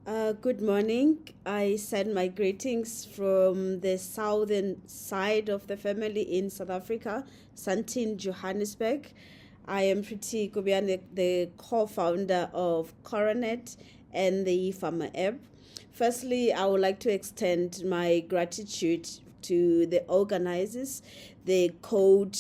Good morning. I send my greetings from the southern side of the family in South Africa, Sandton, Johannesburg. I am Pretty Kubyane, the co-founder of Coronet and the eFama app. Firstly, I would like to extend my gratitude to the organizers, the Code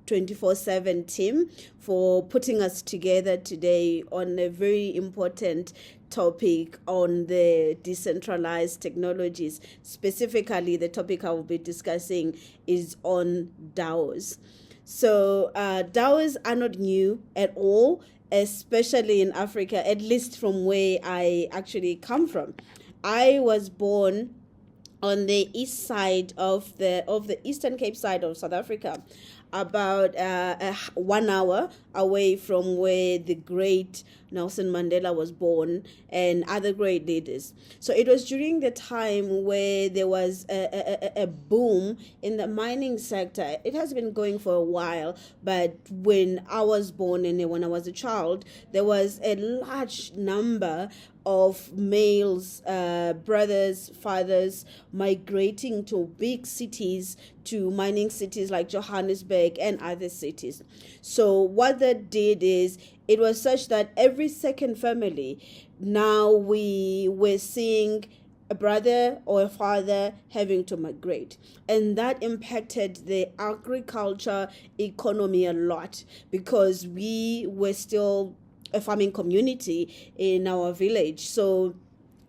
24/7 team for putting us together today on a very important topic on the decentralized technologies. Specifically, the topic I will be discussing is on DAOs. So, DAOs are not new at all, especially in Africa, at least from where I actually come from. I was born on the east side of the Eastern Cape side of South Africa, about 1 hour away from where the great Nelson Mandela was born and other great leaders. So it was during the time where there was a boom in the mining sector. It has been going for a while, but when I was born and when I was a child, there was a large number of males, brothers, fathers migrating to big cities, to mining cities like Johannesburg and other cities. So what that did is it was such that every second family, now we were seeing a brother or a father having to migrate, and that impacted the agriculture economy a lot because we were still a farming community in our village. So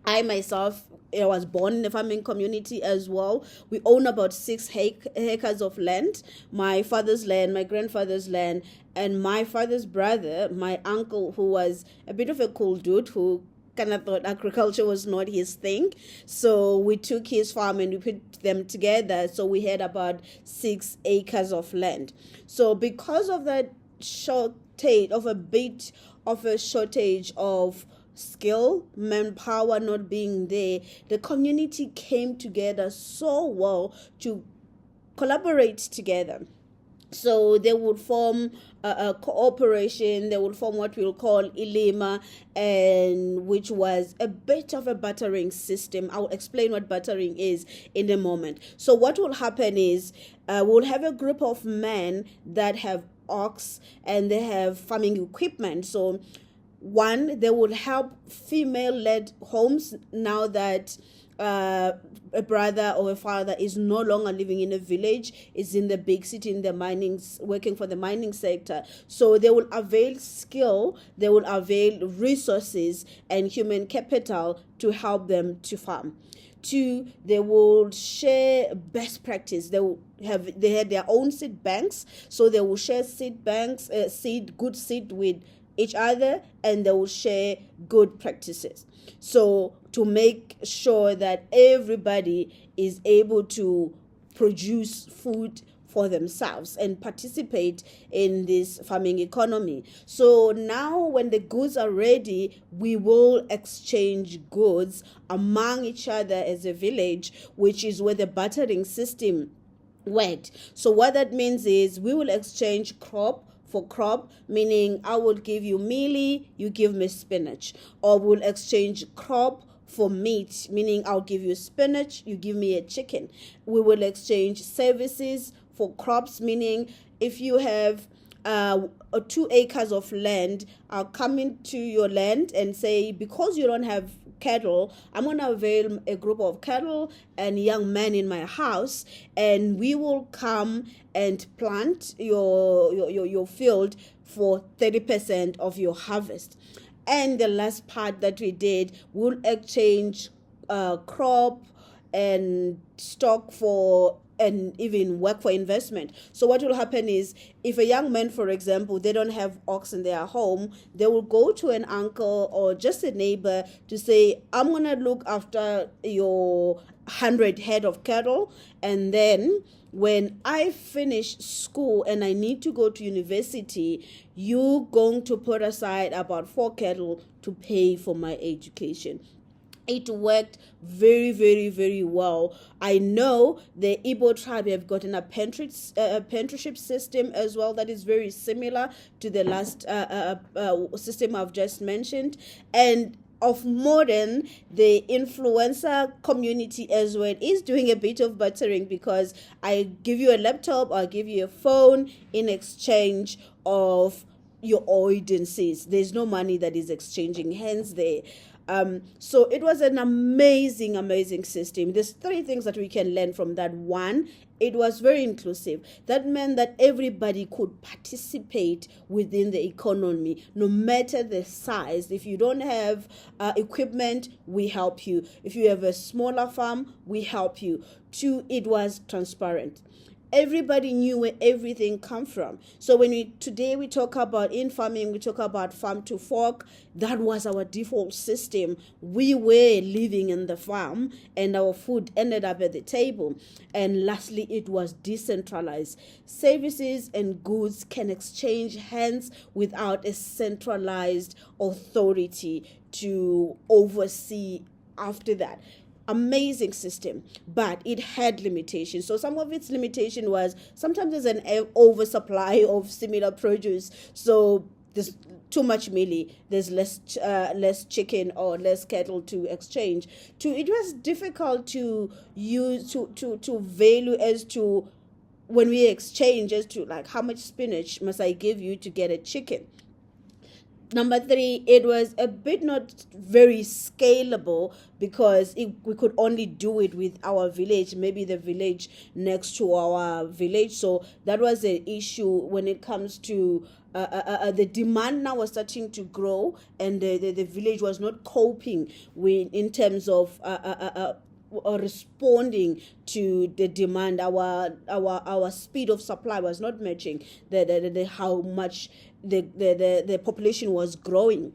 I myself, I was born in a farming community as well. We own about 6 acres of land, my father's land, my grandfather's land, and my father's brother, my uncle, who was a bit of a cool dude who kind of thought agriculture was not his thing. So we took his farm and we put them together. So we had about 6 acres of land. So because of that shortage of skill, manpower not being there, the community came together so well to collaborate together. So they would form a cooperation. They would form what we'll call eLima, and which was a bit of a bartering system. I'll explain what bartering is in a moment. So what will happen is we'll have a group of men that have ox and they have farming equipment. So one, they will help female-led homes now that a brother or a father is no longer living in a village, is in the big city, in the mining, working for the mining sector. So they will avail skill, they will avail resources and human capital to help them to farm. Two, they will share best practice. They had their own seed banks, so they will share good seed with each other, and they will share good practices. So to make sure that everybody is able to produce food for themselves and participate in this farming economy. So now when the goods are ready, we will exchange goods among each other as a village, which is where the bartering system worked. So what that means is we will exchange crop for crop, meaning I will give you mealie, you give me spinach. Or we'll exchange crop for meat, meaning I'll give you spinach, you give me a chicken. We will exchange services for crops, meaning if you have 2 acres of land, I'll come into your land and say, because you don't have cattle, I'm going to avail a group of cattle and young men in my house, and we will come and plant your field for 30% of your harvest. And the last part that we did, we'll exchange crop and stock for and even work for investment. So what will happen is, if a young man, for example, they don't have ox in their home, they will go to an uncle or just a neighbor to say, I'm going to look after your 100 head of cattle, and then when I finish school and I need to go to university, you're going to put aside about 4 cattle to pay for my education. It worked very, very, very well. I know the Igbo tribe have got an apprenticeship system as well that is very similar to the last system I've just mentioned. And of modern, the influencer community as well is doing a bit of buttering, because I give you a laptop, I'll give you a phone in exchange of your audiences. There's no money that is exchanging hands there. So it was an amazing system. There's three things that we can learn from that. One, it was very inclusive. That meant that everybody could participate within the economy, no matter the size. If you don't have equipment, we help you. If you have a smaller farm, we help you. Two, it was transparent. Everybody knew where everything come from. So when today we talk about in farming, we talk about farm to fork. That was our default system. We were living in the farm and our food ended up at the table. And lastly, it was decentralized. Services and goods can exchange hands without a centralized authority to oversee after that. Amazing system, but it had limitations. So some of its limitation was sometimes there's an oversupply of similar produce. So there's too much mealie, there's less chicken or less cattle to exchange. It was difficult to use to value as to when we exchange as to like how much spinach must I give you to get a chicken. Number three, it was a bit not very scalable because we could only do it with our village, maybe the village next to our village. So that was an issue when it comes to the demand now was starting to grow, and the village was not coping with in terms of or responding to the demand. Our speed of supply was not matching the how much the population was growing.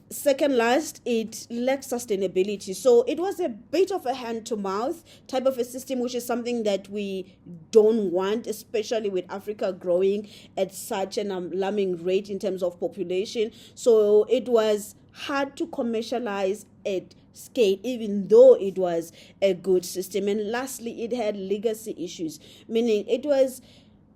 Second last, it lacked sustainability. So it was a bit of a hand-to-mouth type of a system, which is something that we don't want, especially with Africa growing at such an alarming rate in terms of population. So it was hard to commercialize at scale, even though it was a good system. And lastly, it had legacy issues, meaning it was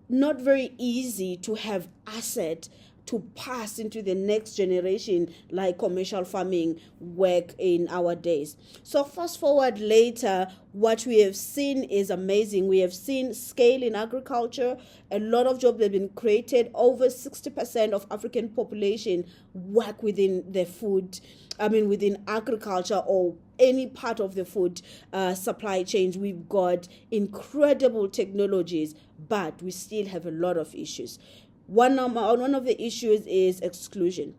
not very easy to have asset to pass into the next generation like commercial farming work in our days. So fast forward later, what we have seen is amazing. We have seen scale in agriculture. A lot of jobs have been created. Over 60% of African population work within within agriculture or any part of the food supply chains. We've got incredible technologies, but we still have a lot of issues. One of the issues is exclusion.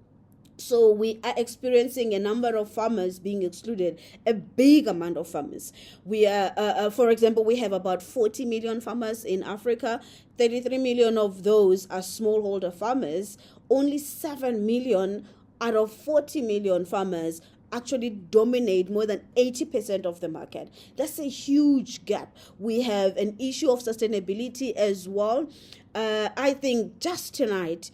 So we are experiencing a number of farmers being excluded, a big amount of farmers. We are, for example, we have about 40 million farmers in Africa. 33 million of those are smallholder farmers. Only 7 million out of 40 million farmers actually dominate more than 80% of the market. That's a huge gap. We have an issue of sustainability as well. I think just tonight,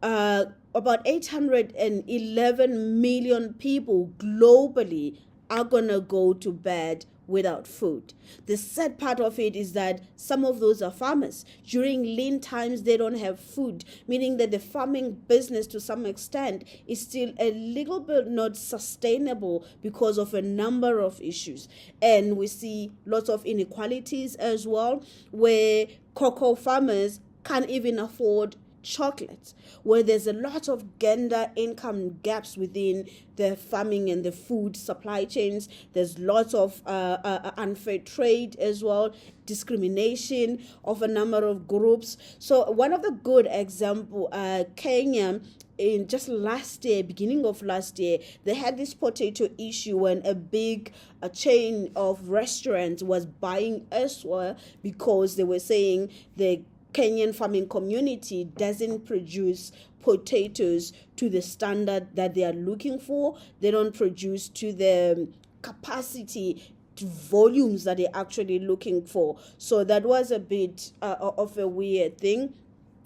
about 811 million people globally are going to go to bed without food. The sad part of it is that some of those are farmers. During lean times, they don't have food, meaning that the farming business to some extent is still a little bit not sustainable because of a number of issues. And we see lots of inequalities as well, where cocoa farmers can't even afford chocolate, where there's a lot of gender income gaps within the farming and the food supply chains. There's lots of unfair trade as well, discrimination of a number of groups. So one of the good example, Kenya, in just last year, beginning of last year, they had this potato issue when a big chain of restaurants was buying elsewhere because they were saying the Kenyan farming community doesn't produce potatoes to the standard that they are looking for. They don't produce to the capacity, to volumes that they're actually looking for. So that was a bit of a weird thing.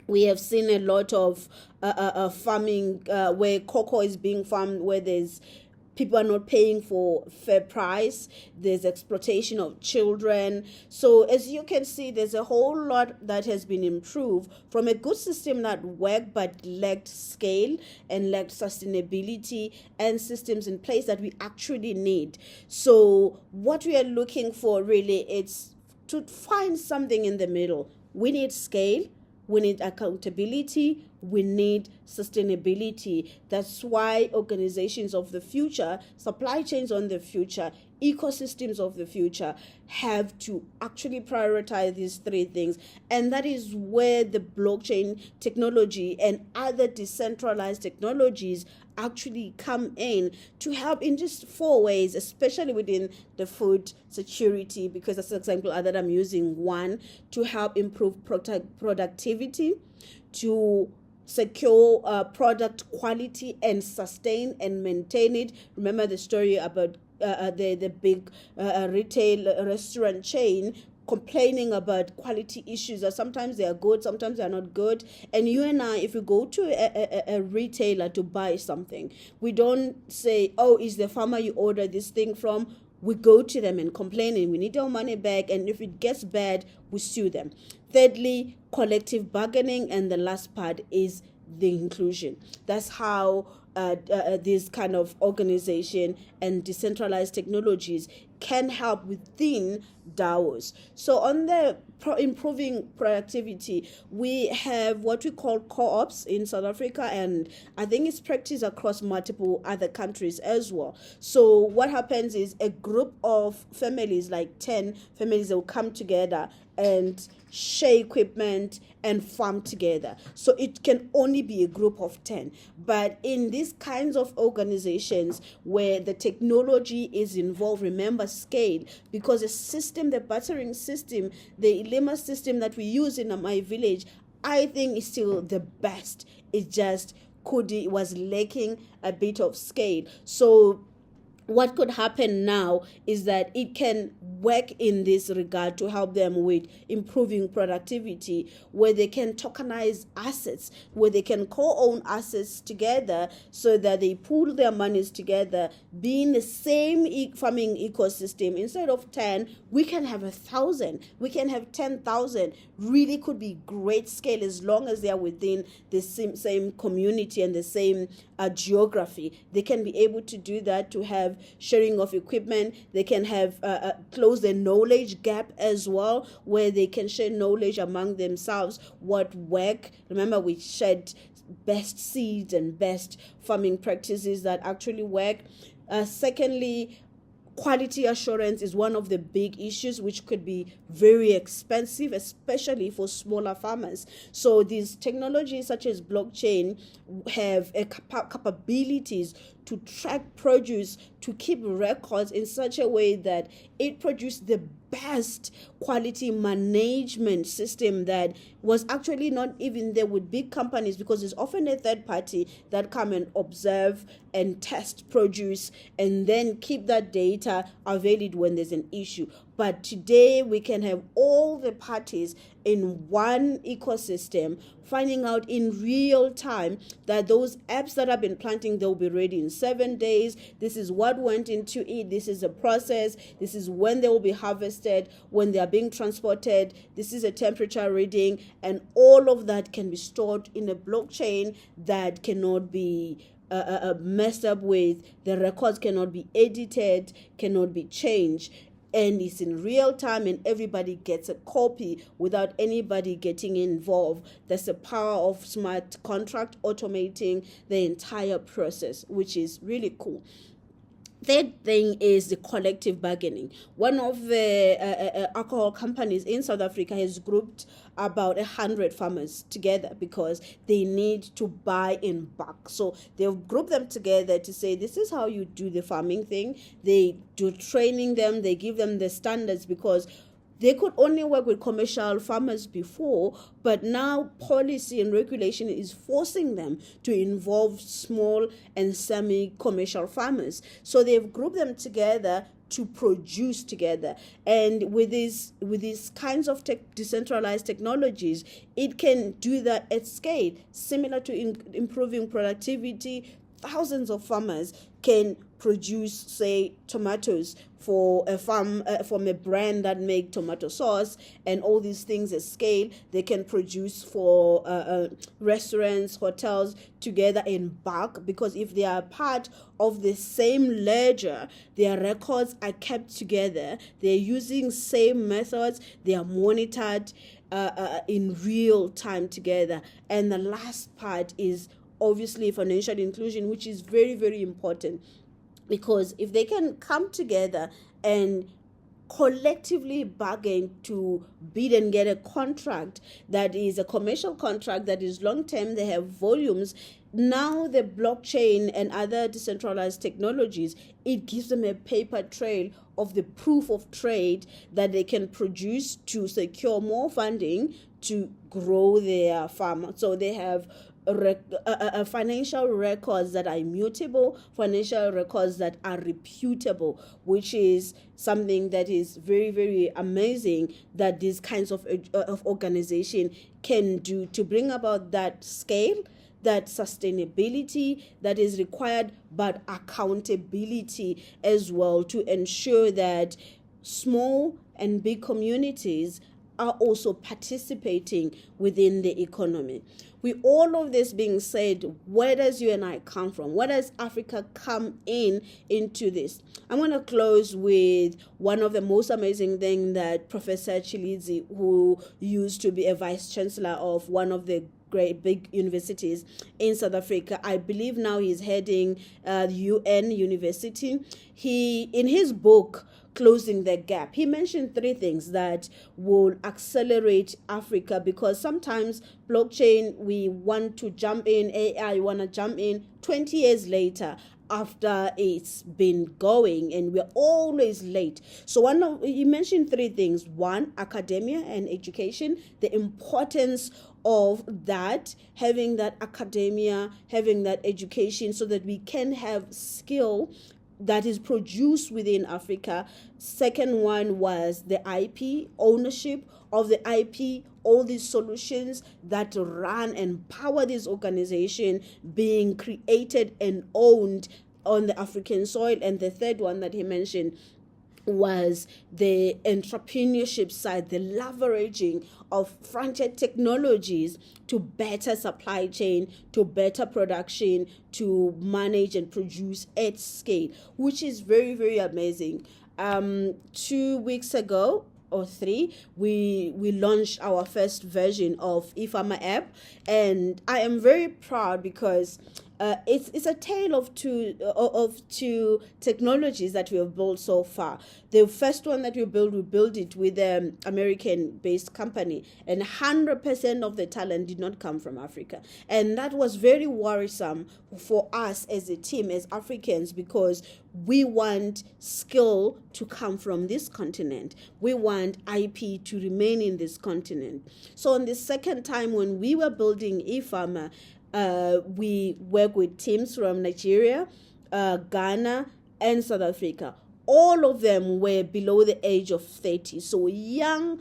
We have seen a lot of farming where cocoa is being farmed, where there's People are not paying for fair price. There's exploitation of children. So as you can see, there's a whole lot that has been improved from a good system that worked but lacked scale and lacked sustainability and systems in place that we actually need. So what we are looking for really is to find something in the middle. We need scale. We need accountability. We need sustainability. That's why organizations of the future, supply chains on the future, ecosystems of the future have to actually prioritize these three things. And that is where the blockchain technology and other decentralized technologies actually come in to help in just four ways, especially within the food security, because that's the example that I'm using. One, to help improve productivity, to secure product quality and sustain and maintain it. Remember the story about the big retail restaurant chain complaining about quality issues, that sometimes they are good, sometimes they are not good. And you and I, if we go to a retailer to buy something, we don't say, oh, is the farmer you order this thing from? We go to them and complain, and we need our money back, and if it gets bad, we sue them. Thirdly, collective bargaining, and the last part is the inclusion. That's how this kind of organization and decentralized technologies can help within DAOs. So on the improving productivity, we have what we call co-ops in South Africa, and I think it's practiced across multiple other countries as well. So what happens is a group of families, like 10 families, will come together and share equipment and farm together. So it can only be a group of 10. But in these kinds of organizations where the technology is involved, remember scale, because the system, the bartering system, the Ilema system that we use in my village, I think is still the best. It just was lacking a bit of scale. So what could happen now is that it can work in this regard to help them with improving productivity, where they can tokenize assets, where they can co-own assets together so that they pool their monies together, be in the same farming ecosystem. Instead of 10, we can have 1,000, we can have 10,000. Really could be great scale as long as they are within the same community and the same geography. They can be able to do that, to have sharing of equipment. They can have close the knowledge gap as well, where they can share knowledge among themselves, what work. Remember, we shared best seeds and best farming practices that actually work. Secondly, quality assurance is one of the big issues, which could be very expensive, especially for smaller farmers. So these technologies such as blockchain have capabilities to track produce, to keep records in such a way that it produced the best quality management system that was actually not even there with big companies, because there's often a third party that come and observe and test produce and then keep that data available when there's an issue. But today we can have all the parties in one ecosystem, finding out in real time that those apps that have been planting, they'll be ready in 7 days. This is what went into it. This is a process. This is when they will be harvested, when they are being transported. This is a temperature reading, and all of that can be stored in a blockchain that cannot be messed up with. The records cannot be edited, cannot be changed. And it's in real time, and everybody gets a copy without anybody getting involved. That's the power of smart contract automating the entire process, which is really cool. Third thing is the collective bargaining. One of the alcohol companies in South Africa has grouped about 100 farmers together because they need to buy in bulk. So they've grouped them together to say, this is how you do the farming thing. They do training them, they give them the standards, because they could only work with commercial farmers before, but now policy and regulation is forcing them to involve small and semi-commercial farmers. So they've grouped them together to produce together. And with these kinds of decentralized technologies, it can do that at scale, similar to improving productivity. Thousands of farmers can produce, say, tomatoes for a farm, from a brand that make tomato sauce and all these things at scale. They can produce for restaurants, hotels together in bulk, because if they are part of the same ledger, their records are kept together. They're using same methods. They are monitored in real time together. And the last part is obviously financial inclusion, which is very, very important, because if they can come together and collectively bargain to bid and get a contract that is a commercial contract that is long term, they have volumes. Now the blockchain and other decentralized technologies, it gives them a paper trail of the proof of trade that they can produce to secure more funding to grow their farm. So they have financial records that are immutable, financial records that are reputable, which is something that is very, very amazing that these kinds of organization can do to bring about that scale, that sustainability that is required, but accountability as well, to ensure that small and big communities are also participating within the economy. With all of this being said, where does you and I come from? Where does Africa come into this? I'm going to close with one of the most amazing things that Professor Chilizi, who used to be a vice chancellor of one of the great big universities in South Africa, I believe now he's heading UN University. He, in his book, Closing the Gap, he mentioned 3 things that will accelerate Africa, because sometimes blockchain, we want to jump in, AI, we want to jump in 20 years later after it's been going, and we're always late. So he mentioned 3 things. 1, academia and education, the importance of that, having that academia, having that education, so that we can have skill that is produced within Africa. Second one was the IP, ownership of the IP, all these solutions that run and power this organization being created and owned on the African soil. And the third one that he mentioned was the entrepreneurship side, the leveraging of frontier technologies to better supply chain, to better production, to manage and produce at scale, which is very, very amazing. 2 weeks ago or 3, we launched our first version of eFama app, and I am very proud because it's a tale of two technologies that we have built so far. The first one that we built it with an American-based company, and 100% of the talent did not come from Africa. And that was very worrisome for us as a team, as Africans, because we want skill to come from this continent. We want IP to remain in this continent. So on the second time when we were building eFama, we work with teams from Nigeria, Ghana, and South Africa. All of them were below the age of 30. So young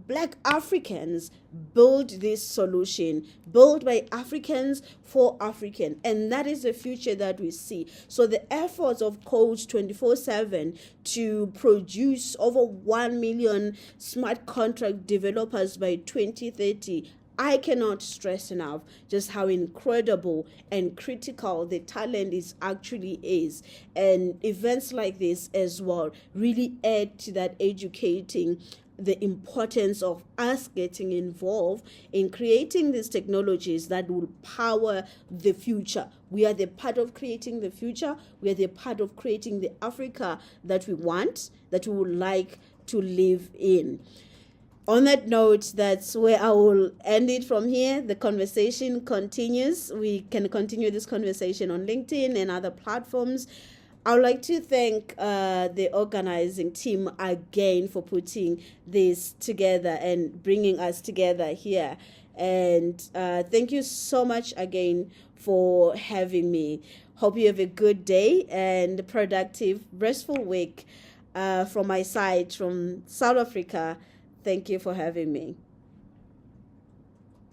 Black Africans build this solution, built by Africans for African. And that is the future that we see. So the efforts of Coach 24/7 to produce over 1 million smart contract developers by 2030, I cannot stress enough just how incredible and critical the talent actually is. And events like this as well really add to that, educating the importance of us getting involved in creating these technologies that will power the future. We are the part of creating the future. We are the part of creating the Africa that we want, that we would like to live in. On that note, that's where I will end it from here. The conversation continues. We can continue this conversation on LinkedIn and other platforms. I would like to thank the organizing team again for putting this together and bringing us together here. And thank you so much again for having me. Hope you have a good day and a productive, restful week from my side, from South Africa. Thank you for having me.